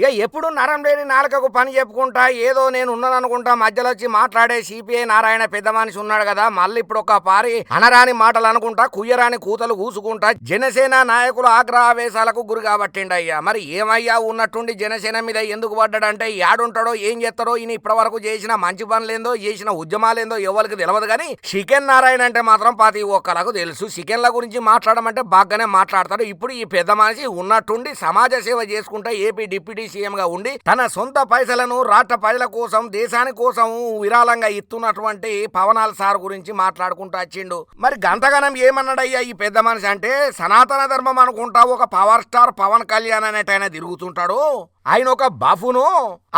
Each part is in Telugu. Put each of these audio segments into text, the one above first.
ఇక ఎప్పుడు నరం లేని నాలుకకు పని చెప్పుకుంటా ఏదో నేను ఉన్నాననుకుంటా మధ్యలో వచ్చి మాట్లాడే సిపిఐ నారాయణ పెద్ద మనిషి ఉన్నాడు కదా, మళ్ళీ ఇప్పుడు ఒక పారి అనరాని మాటలు అనుకుంటా కుయ్యరాని కూతలు కూసుకుంటా జనసేన నాయకుల ఆగ్రహావేశాలకు గురి కాబట్టిండయ్యా. మరి ఏమయ్యా ఉన్నట్టుండి జనసేన మీద ఎందుకు పడ్డాడంటే యాడుంటాడో ఏం చేస్తాడో ఈయన ఇప్పటి వరకు చేసిన మంచి పనులేందో చేసిన ఉద్యమాలేందో ఎవరికి తెలియదు కానీ చికెన్ నారాయణ అంటే మాత్రం ప్రతి ఒక్కలకు తెలుసు. చికెన్ల గురించి మాట్లాడమంటే బాగానే మాట్లాడతాడు. ఇప్పుడు ఈ పెద్ద మనిషి ఉన్నట్టుండి సమాజ సేవ చేసుకుంటా ఏపీ డిప్యూటీ సీఎం గా ఉండి తన సొంత పైసలను రాష్ట్ర ప్రజల కోసం దేశాని కోసం విరాళంగా ఇస్తున్నటువంటి పవనాల్ సార్ గురించి మాట్లాడుకుంటూ వచ్చిండు. మరి గంతగనం ఏమన్నాడయ్యా ఈ పెద్ద మనిషి అంటే సనాతన ధర్మం అనుకుంటా ఒక పవర్ స్టార్ పవన్ కళ్యాణ్ అనేటైనా తిరుగుతుంటాడు. ఆయన ఒక బఫును.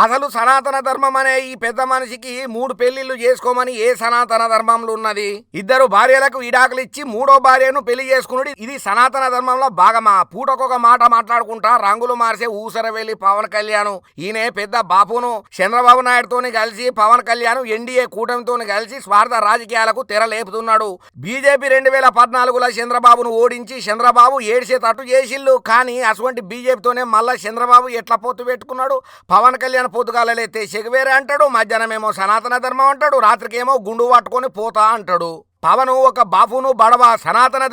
అసలు సనాతన ధర్మం అనే ఈ పెద్ద మనిషికి 3 పెళ్లిళ్లు చేసుకోమని ఏ సనాతన ధర్మంలో ఉన్నది? 2 భార్యలకు విడాకులు ఇచ్చి 3వ భార్యను పెళ్లి చేసుకున్నాడు. ఇది సనాతన ధర్మంలో భాగమా? పూటకొక మాట మాట్లాడుకుంటా రంగులు మార్చే ఊసర వెళ్లి పవన్ కళ్యాణ్ ఈయన పెద్ద బాపును. చంద్రబాబు నాయుడుతోని కలిసి పవన్ కళ్యాణ్ ఎన్డీఏ కూటమితో కలిసి స్వార్థ రాజకీయాలకు తెరలేపుతున్నాడు. బీజేపీ 2014లో చంద్రబాబును ఓడించి చంద్రబాబు ఏడ్చేటట్టు చేసిల్లు. కానీ అటువంటి బీజేపీతోనే మళ్ళా చంద్రబాబు ఎట్లా పెట్టుకున్నాడు. పవన్ కళ్యాణ్ పొద్దుగాలైతే చెగవేరే అంటాడు, మధ్యాహ్నమేమో సనాతన ధర్మం అంటాడు, రాత్రికేమో గుండు పట్టుకొని పోతా అంటాడు. పవన్ ఒక బాపును బడవ సనాతన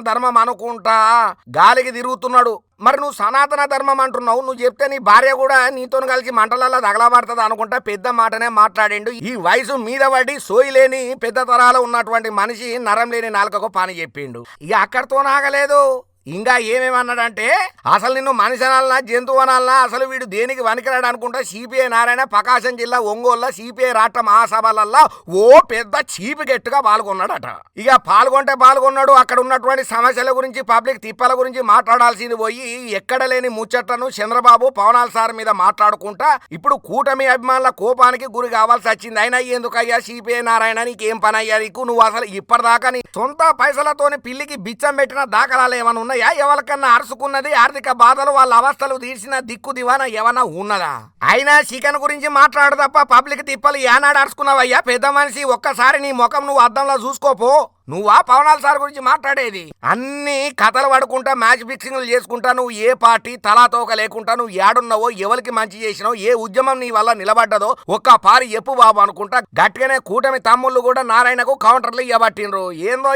ధర్మం అనుకుంటా గాలికి తిరుగుతున్నాడు. మరి నువ్వు సనాతన ధర్మం అంటున్నావు, నువ్వు చెప్తే నీ భార్య కూడా నీతో కలిసి మంటలలో తగలబడుతుంది అనుకుంటా పెద్ద మాటనే మాట్లాడిండు. ఈ వయసు మీద పడి సోయిలేని పెద్ద తరాలు ఉన్నటువంటి మనిషి నరం లేని నాలుకకు పని చెప్పిండు. ఇక అక్కడితో నాగలేదు. ఇంకా ఏమేమన్నాడంటే అసలు నిన్ను మనిషి అనాలనా జంతువు అనాలనా, అసలు వీడు దేనికి వనికిరాడు అనుకుంటా సిపిఐ నారాయణ ప్రకాశం జిల్లా ఒంగోలులో సిపిఐ రాష్ట్ర మహాసభలల్లో ఓ పెద్ద చీపు గెట్టుగా పాల్గొన్నాడట. ఇక పాల్గొన్నాడు. అక్కడ ఉన్నటువంటి సమస్యల గురించి పబ్లిక్ తిప్పల గురించి మాట్లాడాల్సింది పోయి ఎక్కడ లేని ముచ్చట్లను చంద్రబాబు పవనాల్ సార్ మీద మాట్లాడుకుంటా ఇప్పుడు కూటమి అభిమానుల కోపానికి గురి కావాల్సి వచ్చింది. అయినా ఎందుకయ్యా సిపిఐ నారాయణ నీకేం పని అయ్యా నీకు? నువ్వు అసలు ఇప్పటిదాకా నీ సొంత పైసలతోని పిల్లికి బిచ్చం పెట్టిన దాఖలాలు ఏమన్నా ఉన్నాయా? ఎవరికన్నా అరుచుకున్నది ఆర్థిక బాధలు వాళ్ళ అవస్థలు తీర్చిన దిక్కు దివానా ఏమన్నా ఉన్నదా? అయినా చికెన్ గురించి మాట్లాడు తప్ప పబ్లిక్ తిప్పలు ఏనాడు అరుచుకున్నావయ్యా పెద్ద మనిషి? ఒక్కసారి నీ ముఖం నువ్వు అద్దంలో చూసుకోపో. నువ్వా పవనాల్ సార్ గురించి మాట్లాడేది? అన్ని కథలు పడుకుంటా మ్యాచ్ ఫిక్సింగ్లు చేసుకుంటా నువ్వు ఏ పార్టీ తలాతోక లేకుండా నువ్వు ఏడున్నావో, ఎవరికి మంచి చేసినావో, ఏ ఉద్యమం నీ వల్ల నిలబడ్డదో ఒక్క పారి ఎప్పు బాబు అనుకుంటా గట్టిగానే కూటమి తమ్ముళ్ళు కూడా నారాయణకు కౌంటర్లు ఇవ్వబట్టిండ్రు. ఏందో